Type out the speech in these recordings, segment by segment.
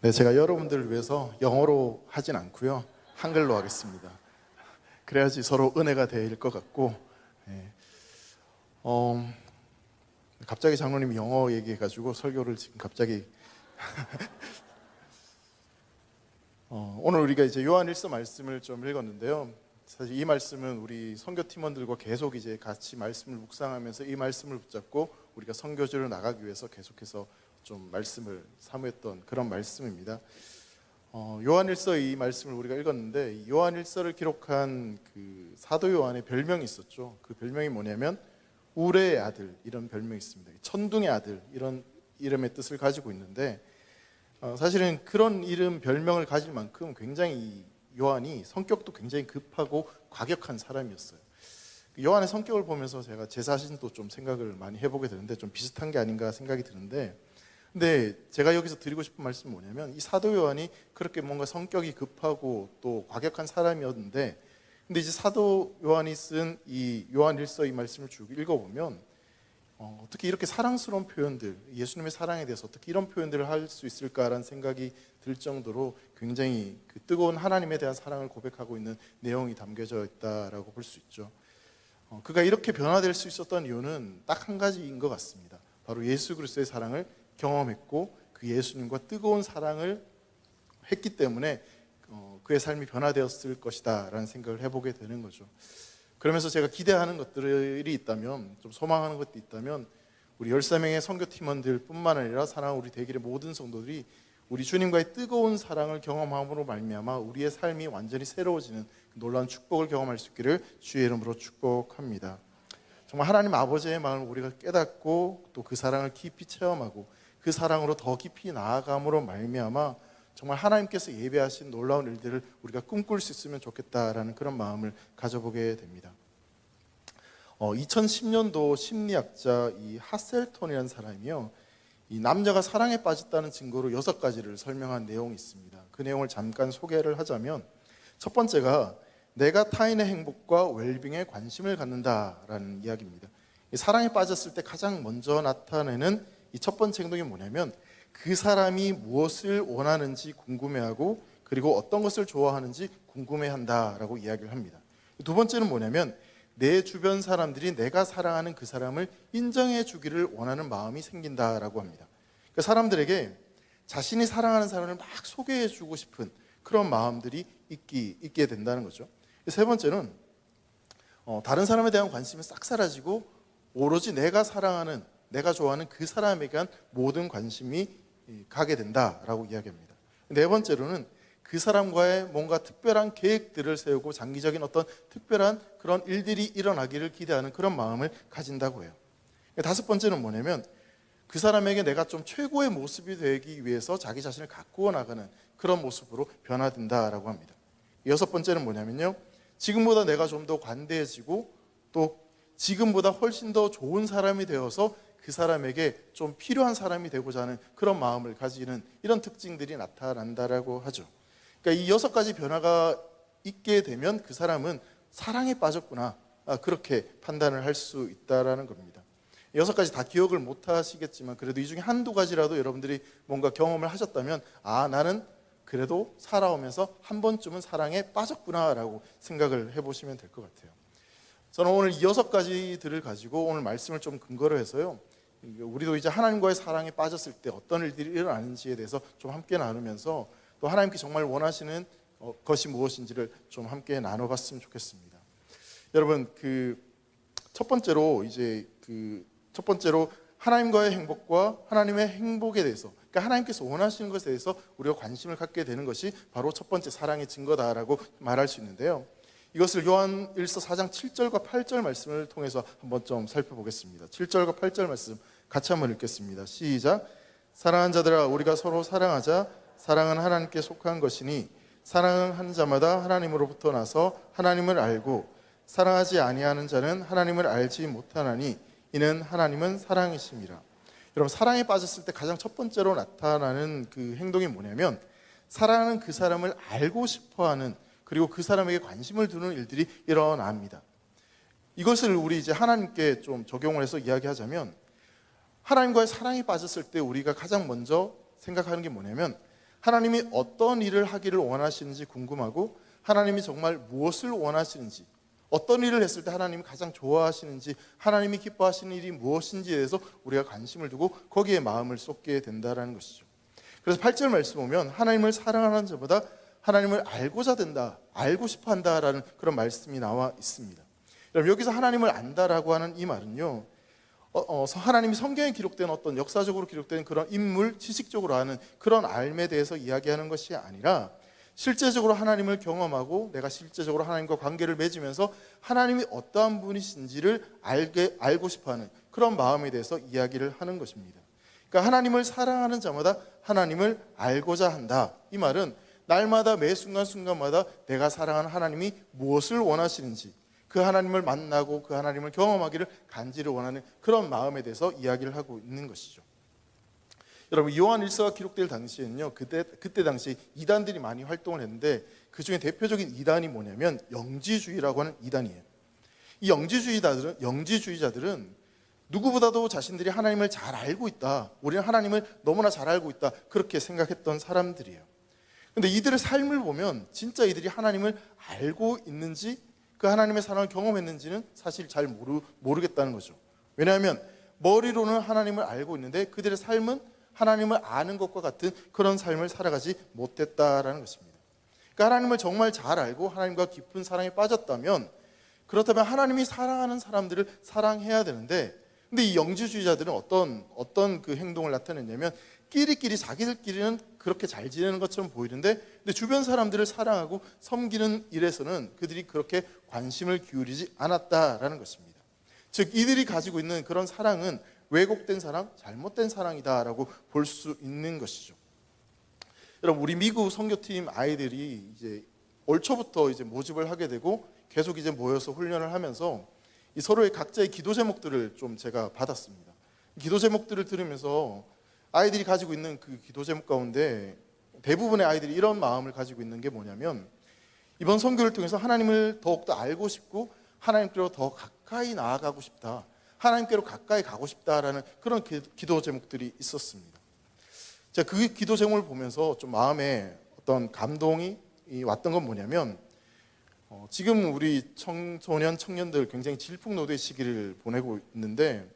네, 제가 여러분들을 위해서 영어로 하진 않고요, 한글로 하겠습니다. 그래야지 서로 은혜가 될 것 같고. 네. 갑자기 장로님이 영어 얘기해가지고 설교를 지금 갑자기 오늘 우리가 이제 요한일서 말씀을 좀 읽었는데요. 사실 이 말씀은 우리 선교팀원들과 계속 이제 같이 말씀을 묵상하면서 이 말씀을 붙잡고 우리가 선교지로 나가기 위해서 계속해서 좀 말씀을 사모했던 그런 말씀입니다. 요한일서 이 말씀을 우리가 읽었는데, 이 요한일서를 기록한 그 사도 요한의 별명이 있었죠. 그 별명이 뭐냐면 우레의 아들, 이런 별명이 있습니다. 천둥의 아들, 이런 이름의 뜻을 가지고 있는데, 사실은 그런 이름 별명을 가질 만큼 굉장히 요한이 성격도 굉장히 급하고 과격한 사람이었어요. 요한의 성격을 보면서 제가 제 자신도 좀 생각을 많이 해보게 되는데, 좀 비슷한 게 아닌가 생각이 드는데, 근데 제가 여기서 드리고 싶은 말씀은 뭐냐면, 이 사도 요한이 그렇게 뭔가 성격이 급하고 또 과격한 사람이었는데, 근데 이제 사도 요한이 쓴 이 요한일서 이 말씀을 쭉 읽어보면 어떻게 이렇게 사랑스러운 표현들, 예수님의 사랑에 대해서 어떻게 이런 표현들을 할 수 있을까라는 생각이 들 정도로 굉장히 그 뜨거운 하나님에 대한 사랑을 고백하고 있는 내용이 담겨져 있다라고 볼 수 있죠. 그가 이렇게 변화될 수 있었던 이유는 딱 한 가지인 것 같습니다. 바로 예수 그리스도의 사랑을 경험했고 그 예수님과 뜨거운 사랑을 했기 때문에 그의 삶이 변화되었을 것이다 라는 생각을 해보게 되는 거죠. 그러면서 제가 기대하는 것들이 있다면, 좀 소망하는 것도 있다면, 우리 13명의 선교팀원들 뿐만 아니라 사랑하는 우리 대길의 모든 성도들이 우리 주님과의 뜨거운 사랑을 경험함으로 말미암아 우리의 삶이 완전히 새로워지는 놀라운 축복을 경험할 수 있기를 주의 이름으로 축복합니다. 정말 하나님 아버지의 마음을 우리가 깨닫고 또 그 사랑을 깊이 체험하고 그 사랑으로 더 깊이 나아감으로 말미암아 정말 하나님께서 예배하신 놀라운 일들을 우리가 꿈꿀 수 있으면 좋겠다라는 그런 마음을 가져보게 됩니다. 2010년도 심리학자 이 하셀턴이라는 사람이요, 이 남자가 사랑에 빠졌다는 증거로 6가지를 설명한 내용이 있습니다. 그 내용을 잠깐 소개를 하자면, 첫 번째가 내가 타인의 행복과 웰빙에 관심을 갖는다라는 이야기입니다. 사랑에 빠졌을 때 가장 먼저 나타내는 이 첫 번째 행동이 뭐냐면, 그 사람이 무엇을 원하는지 궁금해하고 그리고 어떤 것을 좋아하는지 궁금해한다라고 이야기를 합니다. 두 번째는 뭐냐면, 내 주변 사람들이 내가 사랑하는 그 사람을 인정해 주기를 원하는 마음이 생긴다라고 합니다. 그러니까 사람들에게 자신이 사랑하는 사람을 막 소개해 주고 싶은 그런 마음들이 있게 된다는 거죠. 세 번째는 다른 사람에 대한 관심이 싹 사라지고 오로지 내가 사랑하는, 내가 좋아하는 그 사람에게 한 모든 관심이 가게 된다라고 이야기합니다. 네 번째로는 그 사람과의 뭔가 특별한 계획들을 세우고 장기적인 어떤 특별한 그런 일들이 일어나기를 기대하는 그런 마음을 가진다고 해요. 다섯 번째는 뭐냐면, 그 사람에게 내가 좀 최고의 모습이 되기 위해서 자기 자신을 가꾸어 나가는 그런 모습으로 변화된다라고 합니다. 여섯 번째는 뭐냐면요, 지금보다 내가 좀 더 관대해지고 또 지금보다 훨씬 더 좋은 사람이 되어서 그 사람에게 좀 필요한 사람이 되고자 하는 그런 마음을 가지는 이런 특징들이 나타난다라고 하죠. 그러니까 이 6가지 변화가 있게 되면 그 사람은 사랑에 빠졌구나, 그렇게 판단을 할 수 있다라는 겁니다. 6가지 다 기억을 못 하시겠지만 그래도 이 중에 한두 가지라도 여러분들이 뭔가 경험을 하셨다면, 나는 그래도 살아오면서 한 번쯤은 사랑에 빠졌구나라고 생각을 해보시면 될 것 같아요. 저는 오늘 이 6가지들을 가지고 오늘 말씀을 좀 근거로 해서요, 우리도 이제 하나님과의 사랑에 빠졌을 때 어떤 일들이 일어나는지에 대해서 좀 함께 나누면서 또 하나님께 정말 원하시는 것이 무엇인지를 좀 함께 나눠봤으면 좋겠습니다. 여러분, 첫 번째로 하나님과의 행복과 하나님의 행복에 대해서, 그러니까 하나님께서 원하시는 것에 대해서 우리가 관심을 갖게 되는 것이 바로 첫 번째 사랑의 증거다라고 말할 수 있는데요. 이것을 요한일서 4장 7절과 8절 말씀을 통해서 한번 좀 살펴보겠습니다. 7절과 8절 말씀 같이 한번 읽겠습니다. 시작. 사랑하는 자들아, 우리가 서로 사랑하자. 사랑은 하나님께 속한 것이니 사랑은 한 자마다 하나님으로부터 나서 하나님을 알고 사랑하지 아니하는 자는 하나님을 알지 못하나니 이는 하나님은 사랑이심이라. 여러분, 사랑에 빠졌을 때 가장 첫 번째로 나타나는 그 행동이 뭐냐면, 사랑하는 그 사람을 알고 싶어하는, 그리고 그 사람에게 관심을 두는 일들이 일어납니다. 이것을 우리 이제 하나님께 좀 적용을 해서 이야기하자면, 하나님과의 사랑에 빠졌을 때 우리가 가장 먼저 생각하는 게 뭐냐면, 하나님이 어떤 일을 하기를 원하시는지 궁금하고 하나님이 정말 무엇을 원하시는지, 어떤 일을 했을 때 하나님이 가장 좋아하시는지, 하나님이 기뻐하시는 일이 무엇인지에 대해서 우리가 관심을 두고 거기에 마음을 쏟게 된다는 것이죠. 그래서 8절 말씀 보면 하나님을 사랑하는 자보다 하나님을 알고자 된다, 알고 싶어 한다라는 그런 말씀이 나와 있습니다. 여러분, 여기서 하나님을 안다라고 하는 이 말은요, 하나님이 성경에 기록된 어떤 역사적으로 기록된 그런 인물, 지식적으로 아는 그런 알에 대해서 이야기하는 것이 아니라 실제적으로 하나님을 경험하고 내가 실제적으로 하나님과 관계를 맺으면서 하나님이 어떠한 분이신지를 알고 싶어하는 그런 마음에 대해서 이야기를 하는 것입니다. 그러니까 하나님을 사랑하는 자마다 하나님을 알고자 한다. 이 말은 날마다 매 순간순간마다 내가 사랑하는 하나님이 무엇을 원하시는지, 그 하나님을 만나고 그 하나님을 경험하기를 간절히 원하는 그런 마음에 대해서 이야기를 하고 있는 것이죠. 여러분, 요한 1서가 기록될 당시에는요, 그때 당시 이단들이 많이 활동을 했는데 그 중에 대표적인 이단이 뭐냐면 영지주의라고 하는 이단이에요. 이 영지주의자들은 누구보다도 자신들이 하나님을 잘 알고 있다, 우리는 하나님을 너무나 잘 알고 있다, 그렇게 생각했던 사람들이에요. 근데 이들의 삶을 보면 진짜 이들이 하나님을 알고 있는지, 그 하나님의 사랑을 경험했는지는 사실 잘 모르겠다는 거죠. 왜냐하면 머리로는 하나님을 알고 있는데 그들의 삶은 하나님을 아는 것과 같은 그런 삶을 살아가지 못했다라는 것입니다. 그러니까 하나님을 정말 잘 알고 하나님과 깊은 사랑에 빠졌다면, 그렇다면 하나님이 사랑하는 사람들을 사랑해야 되는데, 근데 이 영지주의자들은 어떤 그 행동을 나타냈냐면 끼리끼리 자기들끼리는 그렇게 잘 지내는 것처럼 보이는데, 근데 주변 사람들을 사랑하고 섬기는 일에서는 그들이 그렇게 관심을 기울이지 않았다라는 것입니다. 즉, 이들이 가지고 있는 그런 사랑은 왜곡된 사랑, 잘못된 사랑이다라고 볼 수 있는 것이죠. 여러분, 우리 미국 선교팀 아이들이 이제 올 초부터 이제 모집을 하게 되고 계속 이제 모여서 훈련을 하면서 이 서로의 각자의 기도 제목들을 좀 제가 받았습니다. 기도 제목들을 들으면서 아이들이 가지고 있는 그 기도 제목 가운데 대부분의 아이들이 이런 마음을 가지고 있는 게 뭐냐면, 이번 선교를 통해서 하나님을 더욱더 알고 싶고 하나님께로 더 가까이 나아가고 싶다, 하나님께로 가까이 가고 싶다라는 그런 기도 제목들이 있었습니다. 제가 그 기도 제목을 보면서 좀 마음에 어떤 감동이 왔던 건 뭐냐면, 지금 우리 청소년, 청년들 굉장히 질풍노도의 시기를 보내고 있는데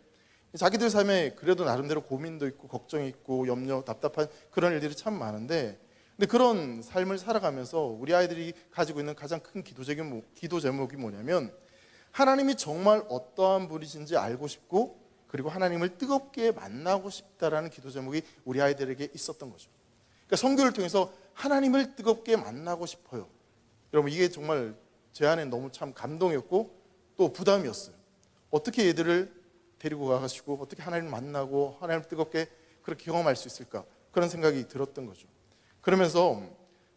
자기들 삶에 그래도 나름대로 고민도 있고 걱정이 있고 염려, 답답한 그런 일들이 참 많은데, 근데 그런 삶을 살아가면서 우리 아이들이 가지고 있는 가장 큰 기도 제목이 뭐냐면, 하나님이 정말 어떠한 분이신지 알고 싶고 그리고 하나님을 뜨겁게 만나고 싶다라는 기도 제목이 우리 아이들에게 있었던 거죠. 그러니까 선교를 통해서 하나님을 뜨겁게 만나고 싶어요. 여러분, 이게 정말 제 안에 너무 참 감동이었고 또 부담이었어요. 어떻게 얘들을 데리고 가가지고 어떻게 하나님을 만나고 하나님을 뜨겁게 그렇게 경험할 수 있을까, 그런 생각이 들었던 거죠. 그러면서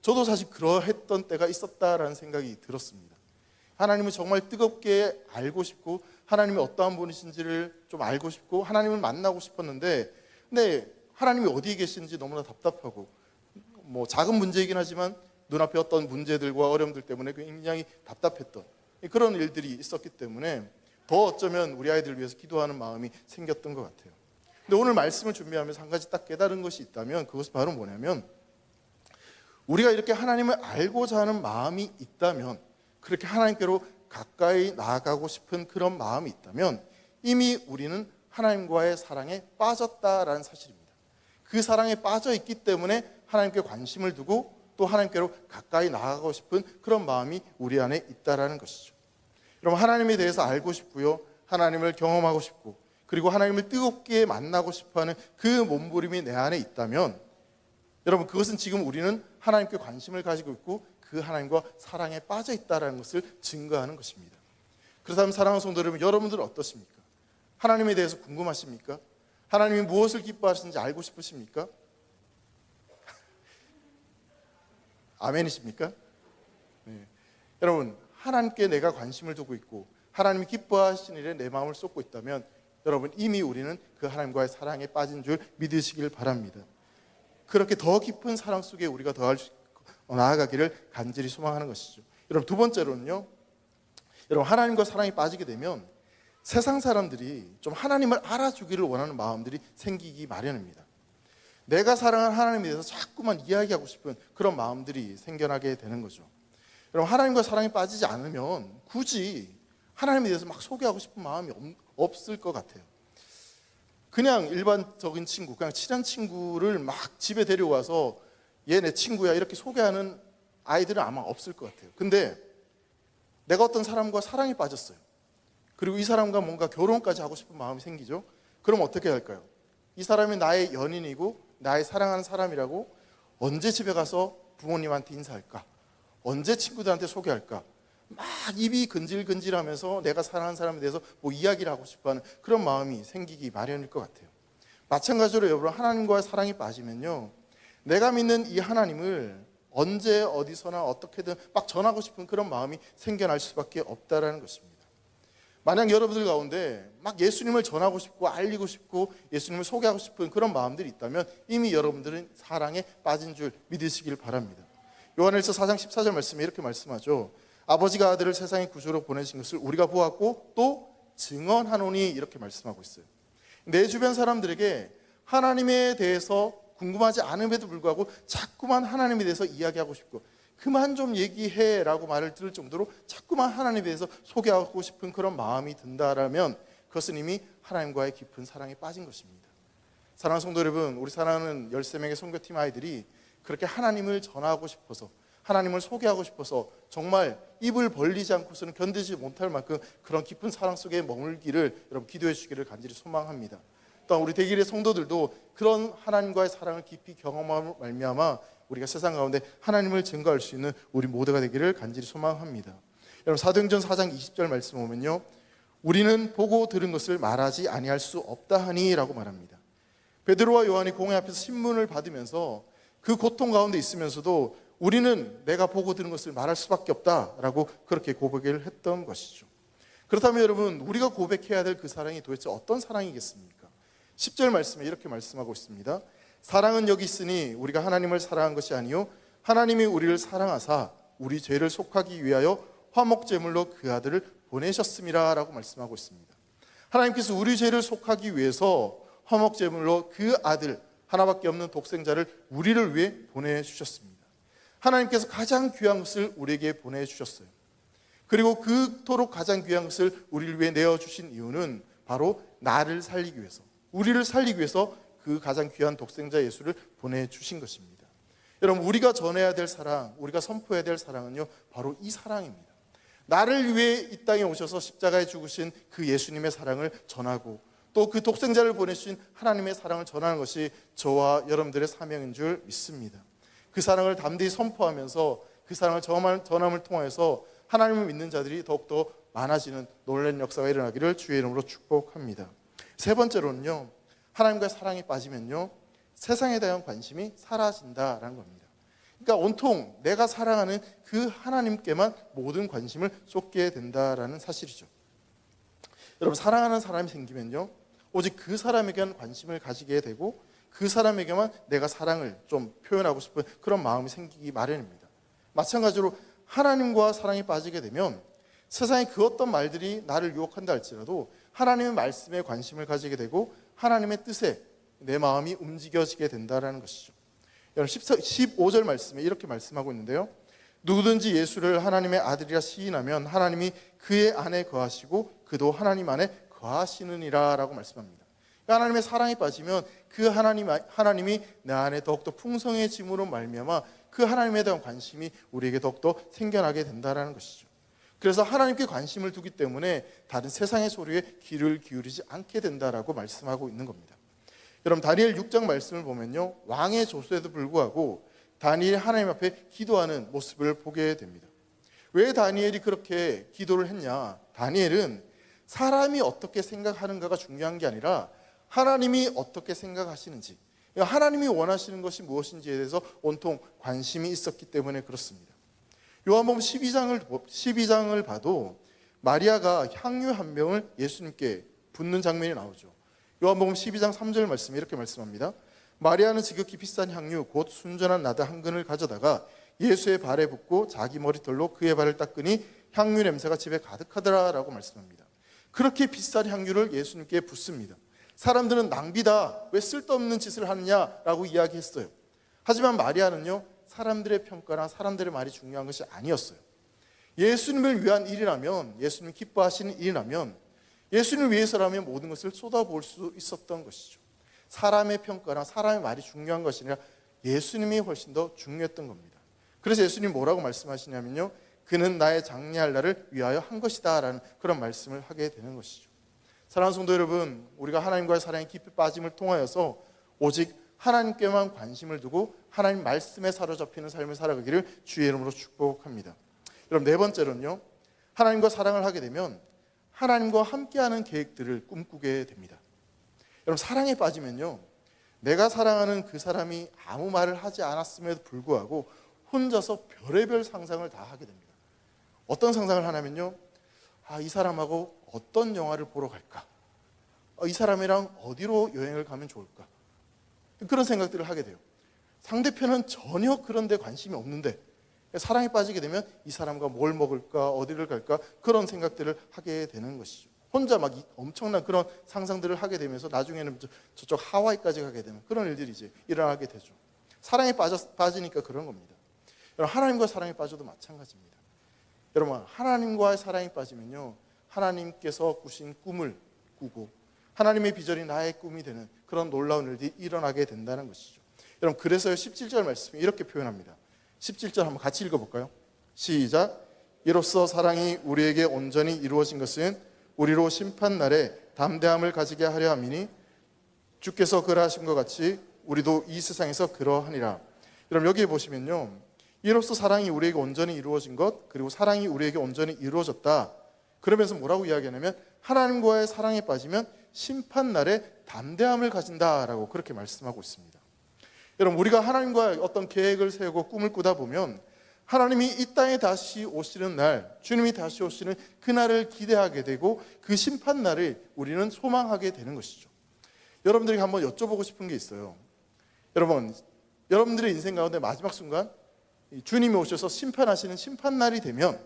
저도 사실 그러했던 때가 있었다라는 생각이 들었습니다. 하나님을 정말 뜨겁게 알고 싶고 하나님이 어떠한 분이신지를 좀 알고 싶고 하나님을 만나고 싶었는데, 근데 하나님이 어디에 계신지 너무나 답답하고, 뭐 작은 문제이긴 하지만 눈앞에 어떤 문제들과 어려움들 때문에 굉장히 답답했던 그런 일들이 있었기 때문에 더 어쩌면 우리 아이들을 위해서 기도하는 마음이 생겼던 것 같아요. 근데 오늘 말씀을 준비하면서 한 가지 딱 깨달은 것이 있다면 그것은 바로 뭐냐면, 우리가 이렇게 하나님을 알고자 하는 마음이 있다면, 그렇게 하나님께로 가까이 나아가고 싶은 그런 마음이 있다면 이미 우리는 하나님과의 사랑에 빠졌다라는 사실입니다. 그 사랑에 빠져 있기 때문에 하나님께 관심을 두고 또 하나님께로 가까이 나아가고 싶은 그런 마음이 우리 안에 있다라는 것이죠. 여러분, 하나님에 대해서 알고 싶고요, 하나님을 경험하고 싶고 그리고 하나님을 뜨겁게 만나고 싶어하는 그 몸부림이 내 안에 있다면, 여러분, 그것은 지금 우리는 하나님께 관심을 가지고 있고 그 하나님과 사랑에 빠져 있다는 것을 증거하는 것입니다. 그렇다면 사랑하는 성도 여러분, 여러분들은 어떠십니까? 하나님에 대해서 궁금하십니까? 하나님이 무엇을 기뻐하시는지 알고 싶으십니까? 아멘이십니까? 네. 여러분, 하나님께 내가 관심을 두고 있고 하나님이 기뻐하시는 일에 내 마음을 쏟고 있다면 여러분, 이미 우리는 그 하나님과의 사랑에 빠진 줄 믿으시길 바랍니다. 그렇게 더 깊은 사랑 속에 우리가 나아가기를 간절히 소망하는 것이죠. 여러분, 두 번째로는요, 여러분, 하나님과 사랑에 빠지게 되면 세상 사람들이 좀 하나님을 알아주기를 원하는 마음들이 생기기 마련입니다. 내가 사랑하는 하나님에 대해서 자꾸만 이야기하고 싶은 그런 마음들이 생겨나게 되는 거죠. 여러분, 하나님과 사랑에 빠지지 않으면 굳이 하나님에 대해서 막 소개하고 싶은 마음이 없을 것 같아요. 그냥 일반적인 친구, 그냥 친한 친구를 막 집에 데려와서 얘 내 친구야 이렇게 소개하는 아이들은 아마 없을 것 같아요. 근데 내가 어떤 사람과 사랑에 빠졌어요. 그리고 이 사람과 뭔가 결혼까지 하고 싶은 마음이 생기죠. 그럼 어떻게 할까요? 이 사람이 나의 연인이고 나의 사랑하는 사람이라고 언제 집에 가서 부모님한테 인사할까? 언제 친구들한테 소개할까? 막 입이 근질근질하면서 내가 사랑하는 사람에 대해서 뭐 이야기를 하고 싶어하는 그런 마음이 생기기 마련일 것 같아요. 마찬가지로 여러분, 하나님과의 사랑에 빠지면요, 내가 믿는 이 하나님을 언제 어디서나 어떻게든 막 전하고 싶은 그런 마음이 생겨날 수밖에 없다라는 것입니다. 만약 여러분들 가운데 막 예수님을 전하고 싶고 알리고 싶고 예수님을 소개하고 싶은 그런 마음들이 있다면 이미 여러분들은 사랑에 빠진 줄 믿으시길 바랍니다. 요한일서 4장 14절 말씀에 이렇게 말씀하죠. 아버지가 아들을 세상의 구주로 보내신 것을 우리가 보았고 또 증언하노니, 이렇게 말씀하고 있어요. 내 주변 사람들에게 하나님에 대해서 궁금하지 않음에도 불구하고 자꾸만 하나님에 대해서 이야기하고 싶고 그만 좀 얘기해 라고 말을 들을 정도로 자꾸만 하나님에 대해서 소개하고 싶은 그런 마음이 든다라면 그것은 이미 하나님과의 깊은 사랑에 빠진 것입니다. 사랑하는 성도 여러분, 우리 사랑하는 13명의 선교팀 아이들이 그렇게 하나님을 전하고 싶어서 하나님을 소개하고 싶어서 정말 입을 벌리지 않고서는 견디지 못할 만큼 그런 깊은 사랑 속에 머물기를 여러분 기도해 주시기를 간절히 소망합니다. 또한 우리 대길의 성도들도 그런 하나님과의 사랑을 깊이 경험함으로 말미암아 우리가 세상 가운데 하나님을 증거할 수 있는 우리 모두가 되기를 간절히 소망합니다. 여러분, 사도행전 4장 20절 말씀 보면요, 우리는 보고 들은 것을 말하지 아니할 수 없다 하니 라고 말합니다. 베드로와 요한이 공회 앞에서 신문을 받으면서 그 고통 가운데 있으면서도 우리는 내가 보고 들은 것을 말할 수밖에 없다라고 그렇게 고백을 했던 것이죠. 그렇다면 여러분, 우리가 고백해야 될 그 사랑이 도대체 어떤 사랑이겠습니까? 10절 말씀에 이렇게 말씀하고 있습니다. 사랑은 여기 있으니 우리가 하나님을 사랑한 것이 아니요 하나님이 우리를 사랑하사 우리 죄를 속하기 위하여 화목제물로 그 아들을 보내셨음이라 라고 말씀하고 있습니다. 하나님께서 우리 죄를 속하기 위해서 화목제물로 그 아들 하나밖에 없는 독생자를 우리를 위해 보내주셨습니다. 하나님께서 가장 귀한 것을 우리에게 보내주셨어요. 그리고 그토록 가장 귀한 것을 우리를 위해 내어주신 이유는 바로 나를 살리기 위해서, 우리를 살리기 위해서 그 가장 귀한 독생자 예수를 보내주신 것입니다. 여러분, 우리가 전해야 될 사랑, 우리가 선포해야 될 사랑은요, 바로 이 사랑입니다. 나를 위해 이 땅에 오셔서 십자가에 죽으신 그 예수님의 사랑을 전하고 또 그 독생자를 보내주신 하나님의 사랑을 전하는 것이 저와 여러분들의 사명인 줄 믿습니다. 그 사랑을 담대히 선포하면서 그 사랑을 전함을 통해서 하나님을 믿는 자들이 더욱더 많아지는 놀라운 역사가 일어나기를 주의 이름으로 축복합니다. 세 번째로는요, 하나님과의 사랑에 빠지면요, 세상에 대한 관심이 사라진다라는 겁니다. 그러니까 온통 내가 사랑하는 그 하나님께만 모든 관심을 쏟게 된다라는 사실이죠. 여러분, 사랑하는 사람이 생기면요, 오직 그 사람에게만 관심을 가지게 되고 그 사람에게만 내가 사랑을 좀 표현하고 싶은 그런 마음이 생기기 마련입니다. 마찬가지로 하나님과 사랑에 빠지게 되면 세상의 그 어떤 말들이 나를 유혹한다 할지라도 하나님의 말씀에 관심을 가지게 되고 하나님의 뜻에 내 마음이 움직여지게 된다는 것이죠. 여러분, 15절 말씀에 이렇게 말씀하고 있는데요, 누구든지 예수를 하나님의 아들이라 시인하면 하나님이 그의 안에 거하시고 그도 하나님 안에 거하시느니라 라고 말씀합니다. 하나님의 사랑에 빠지면 그 하나님이 내 안에 더욱더 풍성해짐으로 말미암아 그 하나님에 대한 관심이 우리에게 더욱더 생겨나게 된다는 것이죠. 그래서 하나님께 관심을 두기 때문에 다른 세상의 소리에 귀를 기울이지 않게 된다라고 말씀하고 있는 겁니다. 여러분, 다니엘 6장 말씀을 보면요, 왕의 조소에도 불구하고 다니엘이 하나님 앞에 기도하는 모습을 보게 됩니다. 왜 다니엘이 그렇게 기도를 했냐? 다니엘은 사람이 어떻게 생각하는가가 중요한 게 아니라 하나님이 어떻게 생각하시는지, 하나님이 원하시는 것이 무엇인지에 대해서 온통 관심이 있었기 때문에 그렇습니다. 요한복음 12장을 봐도 마리아가 향유 한 병을 예수님께 붓는 장면이 나오죠. 요한복음 12장 3절 말씀에 이렇게 말씀합니다. 마리아는 지극히 비싼 향유 곧 순전한 나드 한 근을 가져다가 예수의 발에 붓고 자기 머리털로 그의 발을 닦으니 향유 냄새가 집에 가득하더라 라고 말씀합니다. 그렇게 비싼 향유를 예수님께 붓습니다. 사람들은 낭비다, 왜 쓸데없는 짓을 하느냐라고 이야기했어요. 하지만 마리아는요, 사람들의 평가나 사람들의 말이 중요한 것이 아니었어요. 예수님을 위한 일이라면, 예수님이 기뻐하시는 일이라면, 예수님을 위해서라면 모든 것을 쏟아부을 수 있었던 것이죠. 사람의 평가나 사람의 말이 중요한 것이 아니라 예수님이 훨씬 더 중요했던 겁니다. 그래서 예수님이 뭐라고 말씀하시냐면요, 그는 나의 장래할 날을 위하여 한 것이다 라는 그런 말씀을 하게 되는 것이죠. 사랑하는 성도 여러분, 우리가 하나님과의 사랑에 깊이 빠짐을 통하여서 오직 하나님께만 관심을 두고 하나님 말씀에 사로잡히는 삶을 살아가기를 주의 이름으로 축복합니다. 여러분, 네 번째로는요, 하나님과 사랑을 하게 되면 하나님과 함께하는 계획들을 꿈꾸게 됩니다. 여러분, 사랑에 빠지면요, 내가 사랑하는 그 사람이 아무 말을 하지 않았음에도 불구하고 혼자서 별의별 상상을 다 하게 됩니다. 어떤 상상을 하냐면요, 이 사람하고 어떤 영화를 보러 갈까? 이 사람이랑 어디로 여행을 가면 좋을까? 그런 생각들을 하게 돼요. 상대편은 전혀 그런 데 관심이 없는데 사랑에 빠지게 되면 이 사람과 뭘 먹을까, 어디를 갈까, 그런 생각들을 하게 되는 것이죠. 혼자 막 엄청난 그런 상상들을 하게 되면서 나중에는 저쪽 하와이까지 가게 되는 그런 일들이 이제 일어나게 되죠. 사랑에 빠지니까 그런 겁니다. 여러분, 하나님과 사랑에 빠져도 마찬가지입니다. 여러분, 하나님과의 사랑에 빠지면요, 하나님께서 꾸신 꿈을 꾸고 하나님의 비전이 나의 꿈이 되는 그런 놀라운 일들이 일어나게 된다는 것이죠. 여러분, 그래서 17절 말씀이 이렇게 표현합니다. 17절 한번 같이 읽어볼까요? 시작. 이로써 사랑이 우리에게 온전히 이루어진 것은 우리로 심판날에 담대함을 가지게 하려 함이니 주께서 그러하신 것 같이 우리도 이 세상에서 그러하니라. 여러분, 여기 보시면요, 이로써 사랑이 우리에게 온전히 이루어진 것, 그리고 사랑이 우리에게 온전히 이루어졌다. 그러면서 뭐라고 이야기하냐면 하나님과의 사랑에 빠지면 심판날에 담대함을 가진다라고 그렇게 말씀하고 있습니다. 여러분, 우리가 하나님과 어떤 계획을 세우고 꿈을 꾸다 보면 하나님이 이 땅에 다시 오시는 날, 주님이 다시 오시는 그날을 기대하게 되고 그 심판날을 우리는 소망하게 되는 것이죠. 여러분들에게 한번 여쭤보고 싶은 게 있어요. 여러분, 여러분들의 인생 가운데 마지막 순간 주님이 오셔서 심판하시는 심판날이 되면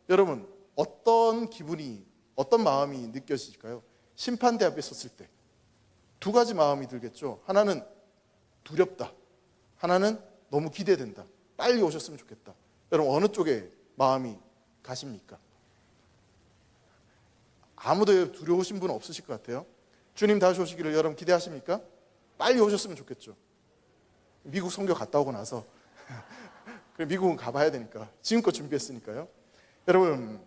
여러분, 어떤 기분이, 어떤 마음이 느껴질까요? 심판대 앞에 섰을 때 두 가지 마음이 들겠죠. 하나는 두렵다, 하나는 너무 기대된다, 빨리 오셨으면 좋겠다. 여러분, 어느 쪽에 마음이 가십니까? 아무도 두려우신 분 없으실 것 같아요. 주님 다시 오시기를 여러분 기대하십니까? 빨리 오셨으면 좋겠죠. 미국 선교 갔다 오고 나서 미국은 가봐야 되니까 지금껏 준비했으니까요. 여러분,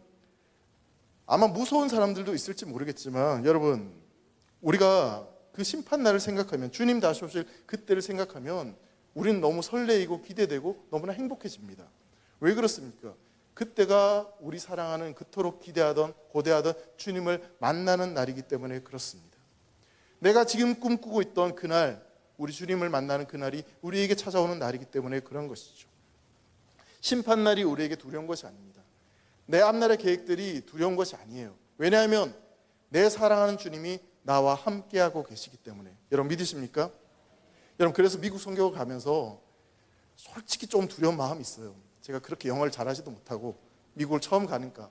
아마 무서운 사람들도 있을지 모르겠지만 여러분, 우리가 그 심판날을 생각하면, 주님 다시 오실 그때를 생각하면 우리는 너무 설레이고 기대되고 너무나 행복해집니다. 왜 그렇습니까? 그때가 우리 사랑하는, 그토록 기대하던, 고대하던 주님을 만나는 날이기 때문에 그렇습니다. 내가 지금 꿈꾸고 있던 그날, 우리 주님을 만나는 그날이 우리에게 찾아오는 날이기 때문에 그런 것이죠. 심판날이 우리에게 두려운 것이 아닙니다. 내 앞날의 계획들이 두려운 것이 아니에요. 왜냐하면 내 사랑하는 주님이 나와 함께하고 계시기 때문에. 여러분, 믿으십니까? 여러분, 그래서 미국 선교를 가면서 솔직히 좀 두려운 마음이 있어요. 제가 그렇게 영어를 잘하지도 못하고 미국을 처음 가니까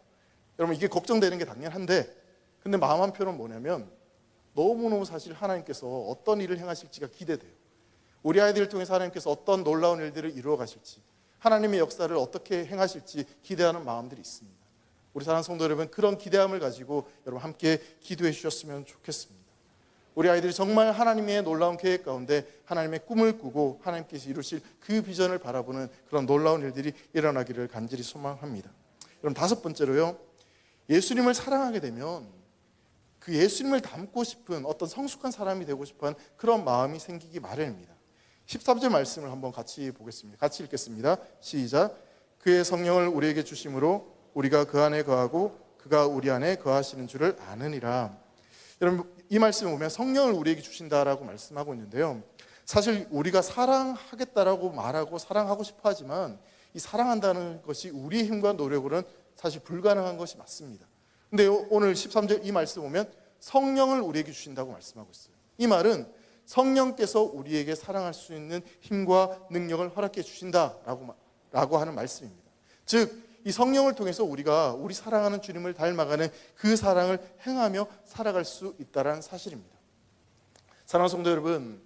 여러분, 이게 걱정되는 게 당연한데, 근데 마음 한편은 뭐냐면 너무너무 사실 하나님께서 어떤 일을 행하실지가 기대돼요. 우리 아이들을 통해서 하나님께서 어떤 놀라운 일들을 이루어 가실지, 하나님의 역사를 어떻게 행하실지 기대하는 마음들이 있습니다. 우리 사랑하는 성도 여러분, 그런 기대함을 가지고 여러분 함께 기도해 주셨으면 좋겠습니다. 우리 아이들이 정말 하나님의 놀라운 계획 가운데 하나님의 꿈을 꾸고 하나님께서 이루실 그 비전을 바라보는 그런 놀라운 일들이 일어나기를 간절히 소망합니다. 그럼 다섯 번째로요, 예수님을 사랑하게 되면 그 예수님을 닮고 싶은 어떤 성숙한 사람이 되고 싶은 그런 마음이 생기기 마련입니다. 13절 말씀을 한번 같이 보겠습니다. 같이 읽겠습니다. 시작. 그의 성령을 우리에게 주심으로 우리가 그 안에 거하고 그가 우리 안에 거하시는 줄을 아느니라. 여러분, 이 말씀을 보면 성령을 우리에게 주신다라고 말씀하고 있는데요, 사실 우리가 사랑하겠다라고 말하고 사랑하고 싶어 하지만 이 사랑한다는 것이 우리의 힘과 노력으로는 사실 불가능한 것이 맞습니다. 근데 오늘 13절 이 말씀 보면 성령을 우리에게 주신다고 말씀하고 있어요. 이 말은 성령께서 우리에게 사랑할 수 있는 힘과 능력을 허락해 주신다라고 하는 말씀입니다. 즉, 이 성령을 통해서 우리가 우리 사랑하는 주님을 닮아가는 그 사랑을 행하며 살아갈 수 있다는 사실입니다. 사랑하는 성도 여러분,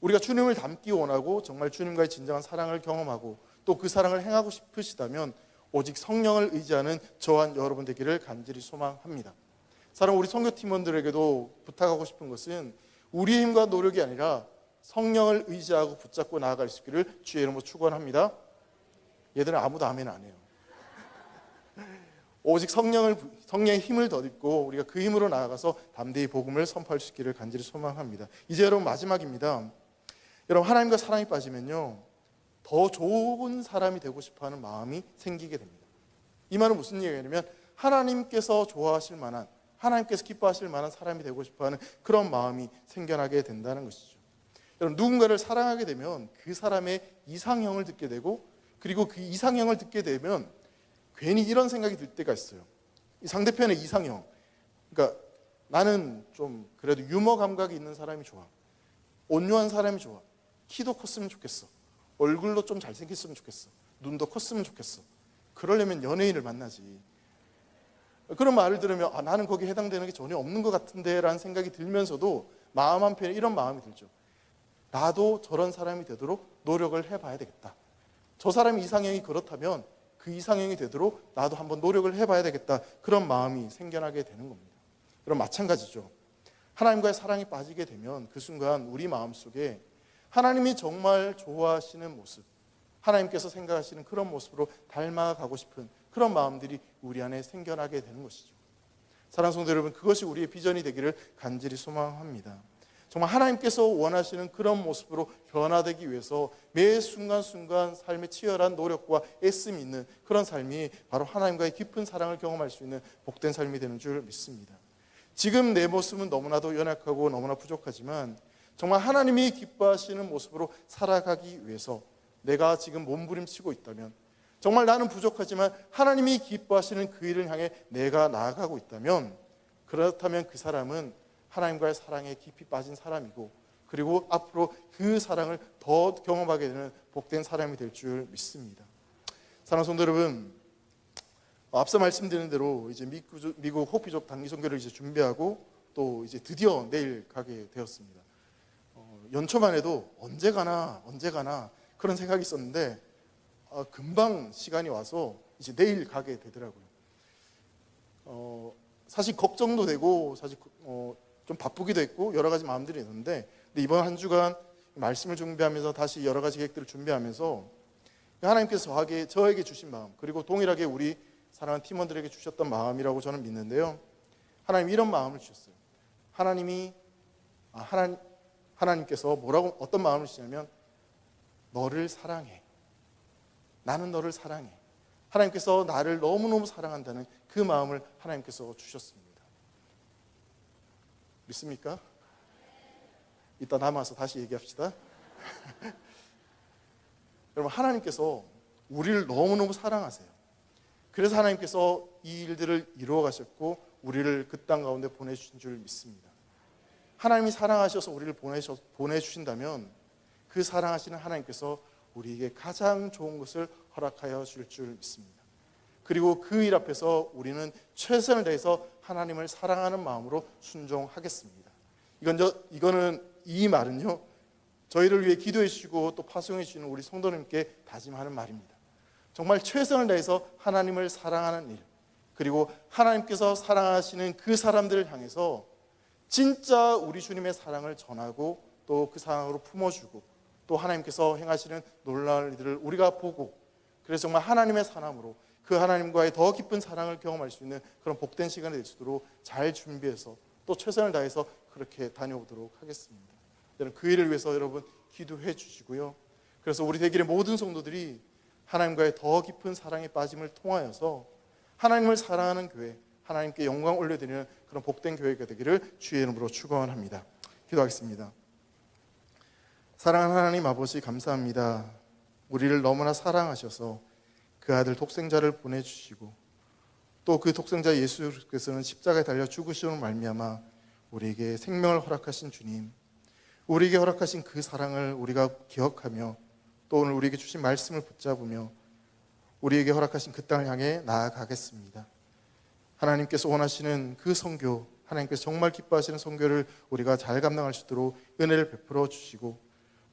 우리가 주님을 닮기 원하고 정말 주님과의 진정한 사랑을 경험하고 또 그 사랑을 행하고 싶으시다면 오직 성령을 의지하는 저와 여러분 되기를 간절히 소망합니다. 사랑하는 우리 선교팀원들에게도 부탁하고 싶은 것은 우리의 힘과 노력이 아니라 성령을 의지하고 붙잡고 나아갈 수 있기를 주의 이름으로 축원합니다. 얘들은 아무도 아멘 안 해요. 오직 성령의 힘을 덧입고 우리가 그 힘으로 나아가서 담대히 복음을 선포할 수 있기를 간절히 소망합니다. 이제 여러분 마지막입니다. 여러분 하나님과 사랑이 빠지면요 더 좋은 사람이 되고 싶어하는 마음이 생기게 됩니다. 이 말은 무슨 얘기냐면 하나님께서 좋아하실 만한, 하나님께서 기뻐하실 만한 사람이 되고 싶어하는 그런 마음이 생겨나게 된다는 것이죠. 여러분 누군가를 사랑하게 되면 그 사람의 이상형을 듣게 되고 그리고 그 이상형을 듣게 되면 괜히 이런 생각이 들 때가 있어요. 이 상대편의 이상형, 그러니까 나는 좀 그래도 유머 감각이 있는 사람이 좋아, 온유한 사람이 좋아, 키도 컸으면 좋겠어, 얼굴도 좀 잘생겼으면 좋겠어, 눈도 컸으면 좋겠어. 그러려면 연예인을 만나지. 그런 말을 들으면 나는 거기에 해당되는 게 전혀 없는 것 같은데 라는 생각이 들면서도 마음 한편에 이런 마음이 들죠. 나도 저런 사람이 되도록 노력을 해봐야 되겠다. 저 사람의 이상형이 그렇다면 그 이상형이 되도록 나도 한번 노력을 해봐야 되겠다. 그런 마음이 생겨나게 되는 겁니다. 그럼 마찬가지죠. 하나님과의 사랑이 빠지게 되면 그 순간 우리 마음속에 하나님이 정말 좋아하시는 모습, 하나님께서 생각하시는 그런 모습으로 닮아가고 싶은 그런 마음들이 우리 안에 생겨나게 되는 것이죠. 사랑하는 성도 여러분, 그것이 우리의 비전이 되기를 간절히 소망합니다. 정말 하나님께서 원하시는 그런 모습으로 변화되기 위해서 매 순간순간 삶의 치열한 노력과 애씀이 있는 그런 삶이 바로 하나님과의 깊은 사랑을 경험할 수 있는 복된 삶이 되는 줄 믿습니다. 지금 내 모습은 너무나도 연약하고 너무나 부족하지만 정말 하나님이 기뻐하시는 모습으로 살아가기 위해서 내가 지금 몸부림치고 있다면, 정말 나는 부족하지만 하나님이 기뻐하시는 그 일을 향해 내가 나아가고 있다면, 그렇다면 그 사람은 하나님과의 사랑에 깊이 빠진 사람이고 그리고 앞으로 그 사랑을 더 경험하게 되는 복된 사람이 될 줄 믿습니다. 사랑하는 성도 여러분, 앞서 말씀드린 대로 이제 미국 호피족 단기 선교를 이제 준비하고 또 이제 드디어 내일 가게 되었습니다. 연초만 해도 언제 가나 그런 생각이 있었는데 금방 시간이 와서 이제 내일 가게 되더라고요. 사실 걱정도 되고 사실 좀 바쁘기도 했고 여러 가지 마음들이 있는데, 근데 이번 한 주간 말씀을 준비하면서 다시 여러 가지 계획들을 준비하면서 하나님께서 저에게 주신 마음, 그리고 동일하게 우리 사랑하는 팀원들에게 주셨던 마음이라고 저는 믿는데요. 하나님 이런 마음을 주셨어요. 하나님께서 어떤 마음을 주시냐면 너를 사랑해. 나는 너를 사랑해. 하나님께서 나를 너무너무 사랑한다는 그 마음을 하나님께서 주셨습니다. 믿습니까? 이따 남아서 다시 얘기합시다. 여러분, 하나님께서 우리를 너무너무 사랑하세요. 그래서 하나님께서 이 일들을 이루어 가셨고 우리를 그 땅 가운데 보내주신 줄 믿습니다. 하나님이 사랑하셔서 우리를 보내주신다면 그 사랑하시는 하나님께서 우리에게 가장 좋은 것을 허락하여 줄 줄 믿습니다. 그리고 그 일 앞에서 우리는 최선을 다해서 하나님을 사랑하는 마음으로 순종하겠습니다. 이 말은요, 저희를 위해 기도해 주시고 또 파송해 주시는 우리 성도님께 다짐하는 말입니다. 정말 최선을 다해서 하나님을 사랑하는 일, 그리고 하나님께서 사랑하시는 그 사람들을 향해서 진짜 우리 주님의 사랑을 전하고 또 그 사랑으로 품어주고 또 하나님께서 행하시는 놀라운 일들을 우리가 보고, 그래서 정말 하나님의 사람으로 그 하나님과의 더 깊은 사랑을 경험할 수 있는 그런 복된 시간이 될 수 있도록 잘 준비해서 또 최선을 다해서 그렇게 다녀오도록 하겠습니다. 그 일을 위해서 여러분 기도해 주시고요. 그래서 우리 대길의 모든 성도들이 하나님과의 더 깊은 사랑에 빠짐을 통하여서 하나님을 사랑하는 교회, 하나님께 영광 올려드리는 그런 복된 교회가 되기를 주의 이름으로 축원합니다. 기도하겠습니다. 사랑하는 하나님 아버지, 감사합니다. 우리를 너무나 사랑하셔서 그 아들 독생자를 보내주시고 또 그 독생자 예수께서는 십자가에 달려 죽으심으로 말미암아 우리에게 생명을 허락하신 주님, 우리에게 허락하신 그 사랑을 우리가 기억하며 또 오늘 우리에게 주신 말씀을 붙잡으며 우리에게 허락하신 그 땅을 향해 나아가겠습니다. 하나님께서 원하시는 그 선교, 하나님께서 정말 기뻐하시는 선교를 우리가 잘 감당할 수 있도록 은혜를 베풀어 주시고,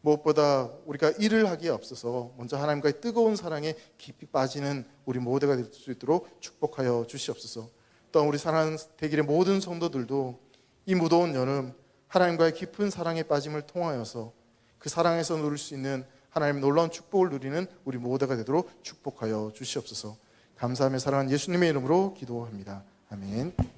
무엇보다 우리가 일을 하기에 앞서서 먼저 하나님과의 뜨거운 사랑에 깊이 빠지는 우리 모두가 될 수 있도록 축복하여 주시옵소서. 또한 우리 사랑하는 대길의 모든 성도들도 이 무더운 여름 하나님과의 깊은 사랑에 빠짐을 통하여서 그 사랑에서 누릴 수 있는 하나님의 놀라운 축복을 누리는 우리 모두가 되도록 축복하여 주시옵소서. 감사하며 사랑하는 예수님의 이름으로 기도합니다. 아멘.